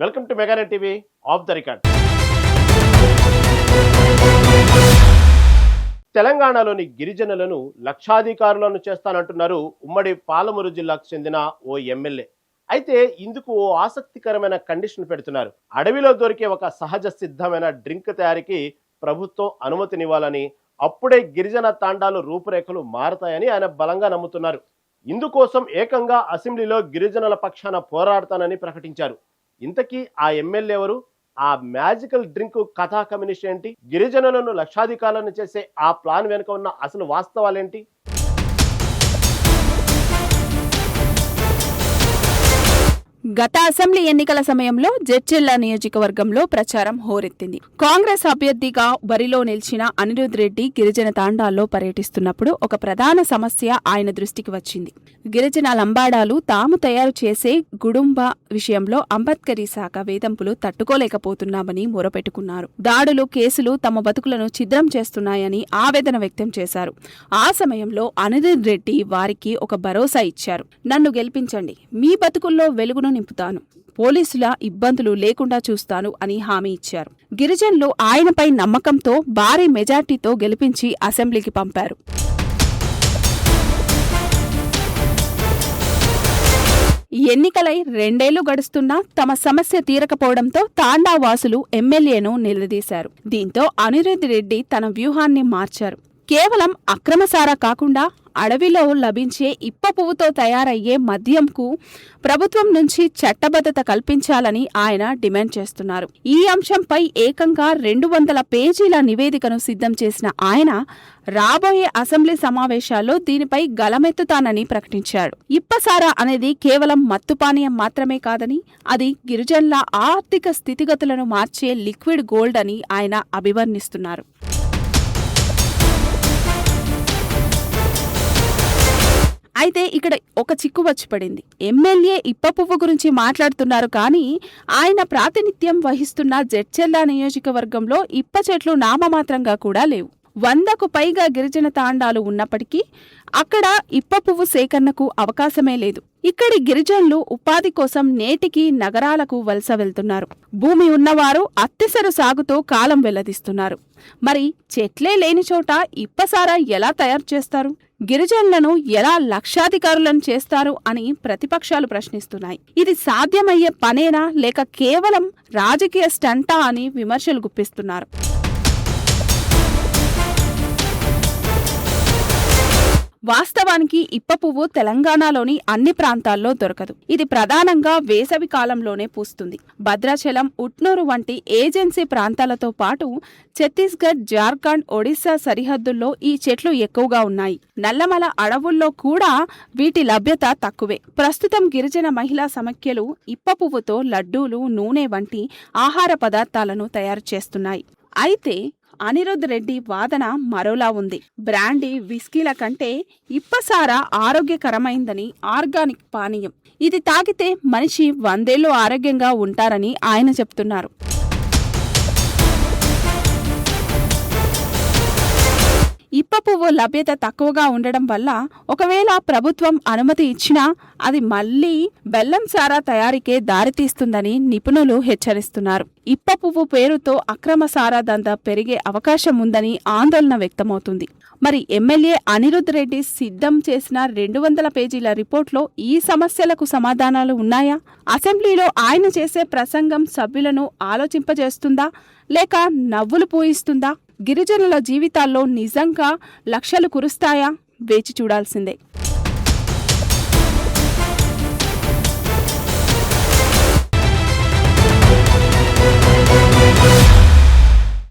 Welcome to Meganet TV off the record. తెలంగాణలోని గిరిజనులను లక్షాధికారులను చేస్తానంటున్నారు ఉమ్మడి పాలమూరు జిల్లాకు చెందిన ఓ ఎమ్మెల్యే. అయితే ఇందుకు ఓ ఆసక్తికరమైన కండిషన్ పెడుతున్నారు. అడవిలో దొరికే ఒక సహజ సిద్ధమైన డ్రింక్ తయారీకి ప్రభుత్వం అనుమతినివ్వాలని, అప్పుడే గిరిజన తాండాలు రూపురేఖలు మారతాయని ఆయన బలంగా నమ్ముతున్నారు. ఇందుకోసం ఏకంగా అసెంబ్లీలో గిరిజనుల పక్షాన పోరాడతానని ప్రకటించారు. ఇంతకీ ఆ ఎమ్మెల్యే ఎవరు? ఆ మ్యాజికల్ డ్రింక్ కథా కమ్యూనిషన్ ఏంటి? గిరిజనులను లక్షాధికారులను చేసే ఆ ప్లాన్ వెనుక ఉన్న అసలు వాస్తవాలేంటి? గత అసెంబ్లీ ఎన్నికల సమయంలో జడ్చర్ల నియోజకవర్గంలో ప్రచారం హోరెత్తింది. కాంగ్రెస్ అభ్యర్థిగా బరిలో నిలిచిన అనిరుద్ రెడ్డి గిరిజన తాండాల్లో పర్యటిస్తున్నప్పుడు ఒక ప్రధాన సమస్య ఆయన దృష్టికి వచ్చింది. గిరిజన లంబాడాలు తాము తయారు చేసే గుడుంబ విషయంలో అంబేద్కరీ శాఖ వేధింపులు తట్టుకోలేకపోతున్నామని మొరపెట్టుకున్నారు. దాడులు, కేసులు తమ బతుకులను ఛిద్రం చేస్తున్నాయని ఆవేదన వ్యక్తం చేశారు. ఆ సమయంలో అనిరుద్ రెడ్డి వారికి ఒక భరోసా ఇచ్చారు. నన్ను గెలిపించండి, మీ బతుకుల్లో వెలుగును నింపుతాను, పోలీసుల ఇబ్బందులు లేకుండా చూస్తాను అని హామీ ఇచ్చారు. గిరిజనులు ఆయనపై నమ్మకంతో భారీ మెజార్టీతో గెలిపించి అసెంబ్లీకి పంపారు. ఎన్నికలై 2 ఏళ్లు గడుస్తున్నా తమ సమస్య తీరకపోవడంతో తాండా వాసులు ఎమ్మెల్యేను నిలదీశారు. దీంతో అనిరుద్ రెడ్డి తన వ్యూహాన్ని మార్చారు. కేవలం అక్రమసారా కాకుండా అడవిలో లభించే ఇప్ప పువ్వుతో తయారయ్యే మద్యంకు ప్రభుత్వం నుంచి చట్టబద్ధత కల్పించాలని ఆయన డిమాండ్ చేస్తున్నారు. ఈ అంశంపై ఏకంగా 200 పేజీల నివేదికను సిద్ధం చేసిన ఆయన రాబోయే అసెంబ్లీ సమావేశాల్లో దీనిపై గలమెత్తుతానని ప్రకటించాడు. ఇప్పసారా అనేది కేవలం మత్తుపానీయం మాత్రమే కాదని, అది గిరిజనుల ఆర్థిక స్థితిగతులను మార్చే లిక్విడ్ గోల్డ్ అని ఆయన అభివర్ణిస్తున్నారు. అయితే ఇక్కడ ఒక చిక్కు వచ్చి పడింది. ఎమ్మెల్యే ఇప్ప పువ్వు గురించి మాట్లాడుతున్నారు కానీ ఆయన ప్రాతినిధ్యం వహిస్తున్న జడ్చర్ల నియోజకవర్గంలో ఇప్ప చెట్లు నామమాత్రంగా కూడా లేవు. 100కు పైగా గిరిజన తాండాలు ఉన్నప్పటికీ అక్కడ ఇప్ప పువ్వు సేకరణకు అవకాశమే లేదు. ఇక్కడి గిరిజనులు ఉపాధి కోసం నేటికి నగరాలకు వలస వెళ్తున్నారు. భూమి ఉన్నవారు అత్తెసరు సాగుతో కాలం వెల్లదిస్తున్నారు. మరి చెట్లే లేని చోట ఇప్పసారా ఎలా తయారు చేస్తారు? గిరిజనులను ఎలా లక్షాధికారులను చేస్తారు అని ప్రతిపక్షాలు ప్రశ్నిస్తున్నాయి. ఇది సాధ్యమయ్యే పనేనా లేక కేవలం రాజకీయ స్టంటా అని విమర్శలు గుప్పిస్తున్నారు. వాస్తవానికి ఇప్ప పువ్వు తెలంగాణలోని అన్ని ప్రాంతాల్లో దొరకదు. ఇది ప్రధానంగా వేసవి కాలంలోనే పూస్తుంది. భద్రాచలం, ఉట్నూరు వంటి ఏజెన్సీ ప్రాంతాలతో పాటు ఛత్తీస్గఢ్, జార్ఖండ్, ఒడిశా సరిహద్దుల్లో ఈ చెట్లు ఎక్కువగా ఉన్నాయి. నల్లమల అడవుల్లో కూడా వీటి లభ్యత తక్కువే. ప్రస్తుతం గిరిజన మహిళా సమైక్యలు ఇప్ప పువ్వుతో లడ్డూలు, నూనె వంటి ఆహార పదార్థాలను తయారు చేస్తున్నాయి. అయితే అనిరుద్ రెడ్డి వాదన మరోలా ఉంది. బ్రాండీ, విస్కీల కంటే ఇప్పసారా ఆరోగ్యకరమైందని, ఆర్గానిక్ పానీయం. ఇది తాగితే మనిషి 100 ఏళ్లు ఆరోగ్యంగా ఉంటారని ఆయన చెప్తున్నారు. ఇప్ప పువ్వు లభ్యత తక్కువగా ఉండడం వల్ల ఒకవేళ ప్రభుత్వం అనుమతి ఇచ్చినా అది మళ్లీ బెల్లం సారా తయారీకే దారితీస్తుందని నిపుణులు హెచ్చరిస్తున్నారు. ఇప్ప పువ్వు పేరుతో అక్రమ సారా దందా పెరిగే అవకాశం ఉందని ఆందోళన వ్యక్తమవుతుంది. మరి ఎమ్మెల్యే అనిరుద్ రెడ్డి సిద్ధం చేసిన 200 పేజీల రిపోర్ట్లో ఈ సమస్యలకు సమాధానాలు ఉన్నాయా? అసెంబ్లీలో ఆయన చేసే ప్రసంగం సభ్యులను ఆలోచింపజేస్తుందా లేక నవ్వులు పూయిస్తుందా? గిరిజనుల జీవితాల్లో నిజంగా లక్షలు కురుస్తాయా? వేచి చూడాల్సిందే.